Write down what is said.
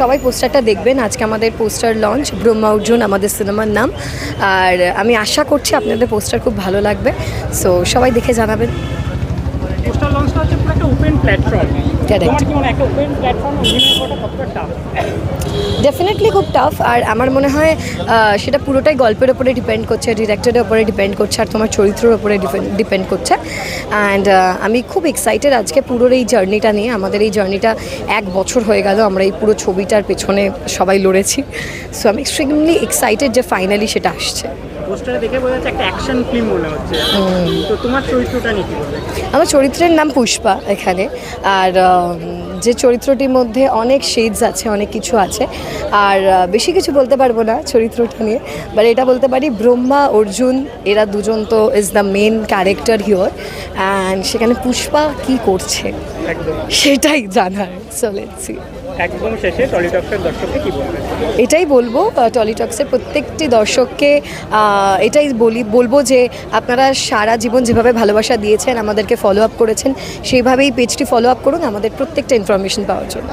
সবাই পোস্টারটা দেখবেন। আজকে আমাদের পোস্টার লঞ্চ, ব্রহ্মা অর্জুন আমাদের সিনেমার নাম। আর আমি আশা করছি আপনাদের পোস্টার খুব ভালো লাগবে, সো সবাই দেখে জানাবেন। পোস্টার লঞ্চটা হচ্ছে পুরো একটা ওপেন প্ল্যাটফর্ম। Correct. তোমার কি মনে হয় একটা ওপেন প্ল্যাটফর্ম অভিনয় করাটা কতটা টাফ? ডেফিনেটলি খুব টাফ। আর আমার মনে হয় সেটা পুরোটাই গল্পের ওপরে ডিপেন্ড করছে, ডিরেক্টরের ওপরে ডিপেন্ড করছে, আর তোমার চরিত্রের ওপরে ডিপেন্ড করছে। অ্যান্ড আমি খুব এক্সাইটেড আজকে পুরোর এই জার্নিটা নিয়ে। আমাদের এই জার্নিটা 1 বছর হয়ে গেল, আমরা এই পুরো ছবিটার পেছনে সবাই লড়েছি। সো আমি এক্সট্রিমলি এক্সাইটেড যে ফাইনালি সেটা আসছে। পোস্টারে দেখে বোঝা যাচ্ছে একটা অ্যাকশন ফিল্ম মনে হচ্ছে। তো তোমার চরিত্রটা নিয়ে কি বলবে? আমার চরিত্রের নাম পুষ্পা এখানে। আর যে চরিত্রটির মধ্যে অনেক শেডস আছে, অনেক কিছু আছে। আর বেশি কিছু বলতে পারবো না চরিত্রটা নিয়ে, বাট এটা বলতে পারি ব্রহ্মা অর্জুন এরা দুজন তো is the main character here. And সেখানে পুষ্পা কি করছে একদম সেটাই জানার। So let's see. একদম শেষে টলিটক্সের দর্শককে কি বলবে? এটাই বলবো টলিটক্সের প্রত্যেকটি দর্শককে, এটাই বলবো যে আপনারা সারা জীবন যেভাবে ভালোবাসা দিয়েছেন, আমাদেরকে ফলো আপ করেছেন, সেইভাবেই পেজটি ফলো আপ করুন আমাদের প্রত্যেকটা ইনফরমেশন পাওয়ার জন্য।